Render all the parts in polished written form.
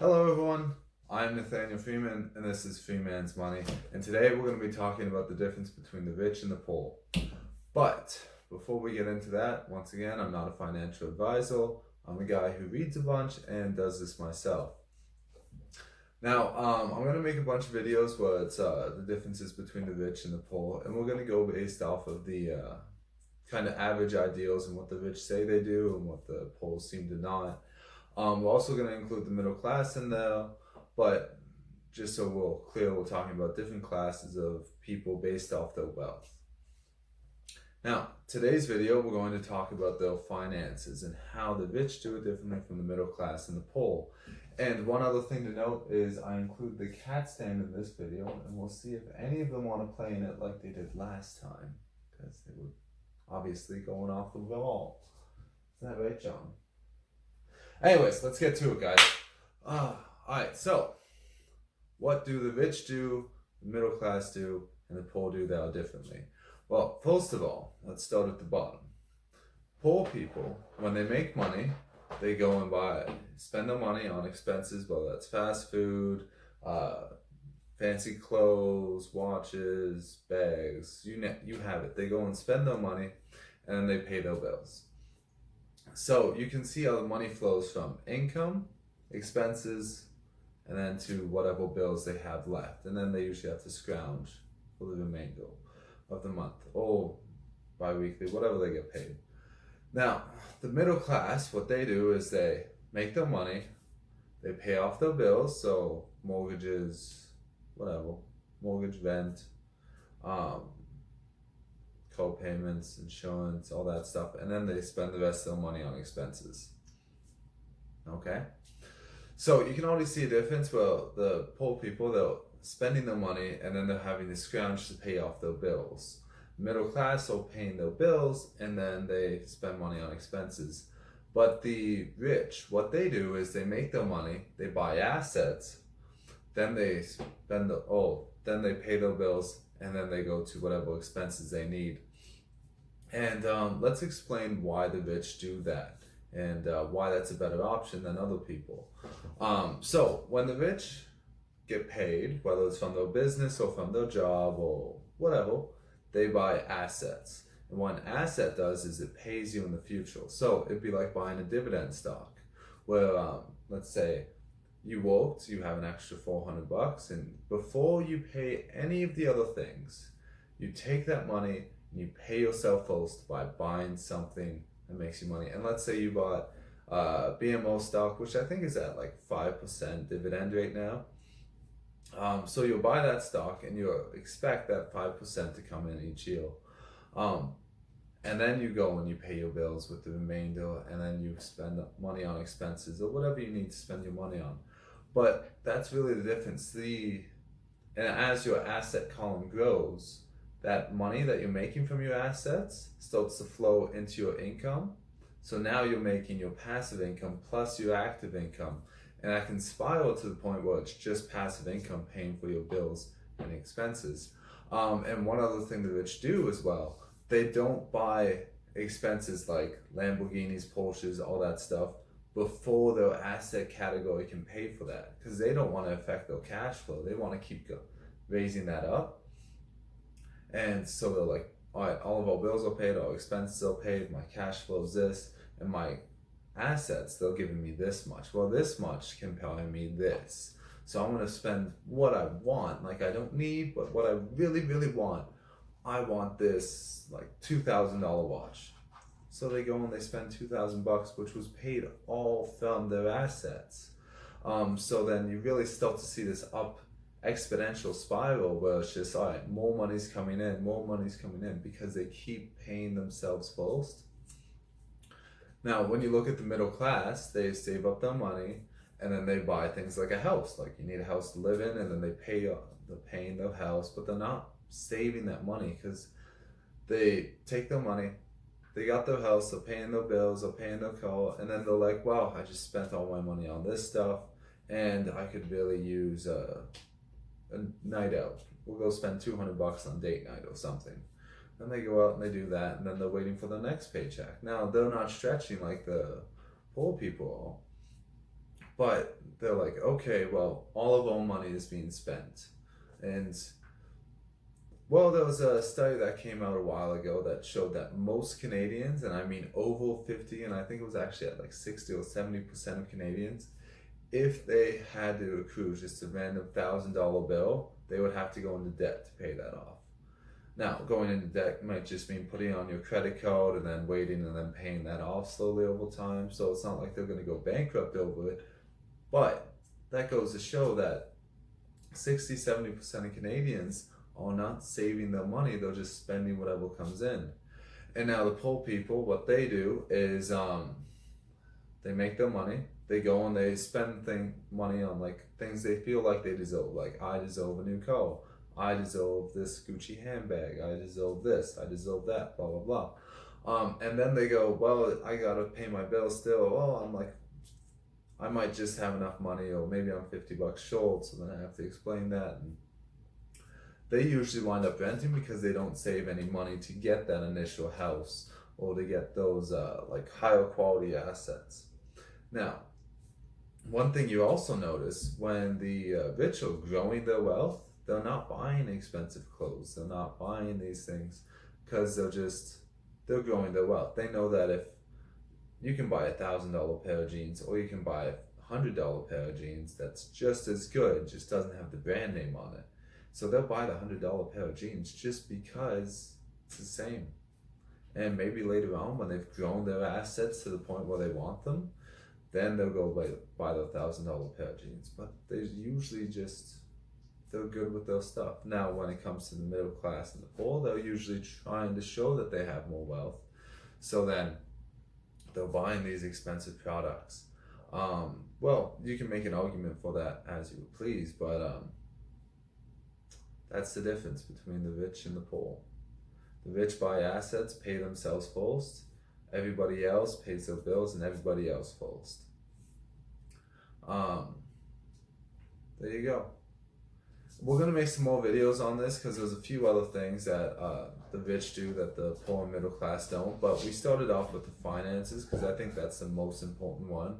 Hello everyone, I'm Nathaniel Freeman and this is Freeman's Money, and today we're going to be talking about the difference between the rich and the poor. But before we get into that, once again, I'm not a financial advisor. I'm a guy who reads a bunch and does this myself. Now, I'm going to make a bunch of videos where it's the differences between the rich and the poor, and we're going to go based off of the kind of average ideals and what the rich say they do and what the poor seem to not. We're also going to include the middle class in there, but just so we're clear, we're talking about different classes of people based off their wealth. Now, today's video, we're going to talk about their finances and how the rich do it differently from the middle class and the poor. And one other thing to note is I include the cat stand in this video, and we'll see if any of them want to play in it like they did last time, because they were obviously going off the wall. Isn't that right, John? Anyways, let's get to it, guys. Alright, so what do the rich do, the middle class do, and the poor do that are differently? Well, first of all, let's start at the bottom. Poor people, when they make money, they go and spend their money on expenses, whether that's fast food, fancy clothes, watches, bags, you have it. They go and spend their money, and then they pay their bills. So you can see how the money flows from income, expenses, and then to whatever bills they have left. And then they usually have to scrounge for the remainder of the month or bi-weekly, whatever they get paid. Now, the middle class, what they do is they make their money, they pay off their bills, so mortgages, whatever, mortgage, rent, co-payments, insurance, all that stuff, and then they spend the rest of their money on expenses. Okay? So you can already see a difference where the poor people, they're spending their money and then they're having to scrounge to pay off their bills. Middle class are paying their bills and then they spend money on expenses. But the rich, what they do is they make their money, they buy assets, then they then they pay their bills, and then they go to whatever expenses they need. And let's explain why the rich do that and why that's a better option than other people. So when the rich get paid, whether it's from their business or from their job or whatever, they buy assets. And what an asset does is it pays you in the future. So it'd be like buying a dividend stock where, let's say, you worked, you have an extra $400, and before you pay any of the other things, you take that money and you pay yourself first by buying something that makes you money. And let's say you bought BMO stock, which I think is at like 5% dividend right now. So you'll buy that stock and you expect that 5% to come in each year. And then you go and you pay your bills with the remainder, and then you spend money on expenses or whatever you need to spend your money on. But that's really the difference. And as your asset column grows, that money that you're making from your assets starts to flow into your income. So now you're making your passive income plus your active income. And that can spiral to the point where it's just passive income paying for your bills and expenses. And one other thing the rich do as well, they don't buy expenses like Lamborghinis, Porsches, all that stuff before their asset category can pay for that, because they don't want to affect their cash flow. They want to keep raising that up. And so they're like, all right, all of our bills are paid, all expenses are paid, my cash flow is this, and my assets, they're giving me this much. Well, this much can pay me this. So I'm going to spend what I want, like I don't need, but what I really, really want. I want this like $2,000 watch. So they go and they spend $2,000, which was paid all from their assets. So then you really start to see this exponential spiral where it's just, all right, more money's coming in because they keep paying themselves first. Now, when you look at the middle class, they save up their money and then they buy things like a house. Like you need a house to live in, and then they're paying their house, but they're not saving that money because they take their money, they got their house, they're paying their bills, they're paying their car, and then they're like, wow, I just spent all my money on this stuff and I could really use a night out. We'll go spend $200 on date night or something. Then they go out and they do that, and then they're waiting for the next paycheck. Now, they're not stretching like the poor people are, But they're like, okay, well, all of our money is being spent. And well, there was a study that came out a while ago that showed that most Canadians, and I mean over 50, and I think it was actually at like 60 or 70% of Canadians, if they had to accrue just a random $1,000 bill, they would have to go into debt to pay that off. Now, going into debt might just mean putting on your credit card and then waiting and then paying that off slowly over time. So it's not like they're going to go bankrupt over it. But that goes to show that 60-70% of Canadians are not saving their money, they're just spending whatever comes in. And now the poor people, what they do is they make their money, they go and they spend money on like things they feel like they deserve. Like, I deserve a new car, I deserve this Gucci handbag, I deserve this, I deserve that, blah blah blah. And then they go, well, I gotta pay my bills still. Oh, I'm like, I might just have enough money, or maybe I'm $50 short, so then I have to explain that. And they usually wind up renting because they don't save any money to get that initial house or to get those like higher quality assets. Now, one thing you also notice, when the rich are growing their wealth, they're not buying expensive clothes, they're not buying these things because they're growing their wealth. They know that if you can buy $1,000 pair of jeans, or you can buy a $100 pair of jeans that's just as good, just doesn't have the brand name on it. So they'll buy the $100 pair of jeans just because it's the same. And maybe later on, when they've grown their assets to the point where they want them, then they'll go buy the $1,000 pair of jeans. But they usually they're good with their stuff. Now, when it comes to the middle class and the poor, they're usually trying to show that they have more wealth. So then they're buying these expensive products. Well, you can make an argument for that as you would please, but that's the difference between the rich and the poor. The rich buy assets, pay themselves first. Everybody else pays their bills, and everybody else first. There you go. We're going to make some more videos on this because there's a few other things that the rich do that the poor and middle class don't. But we started off with the finances because I think that's the most important one.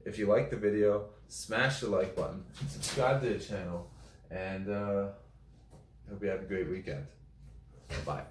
If you like the video, smash the like button, subscribe to the channel, and hope you have a great weekend. Bye.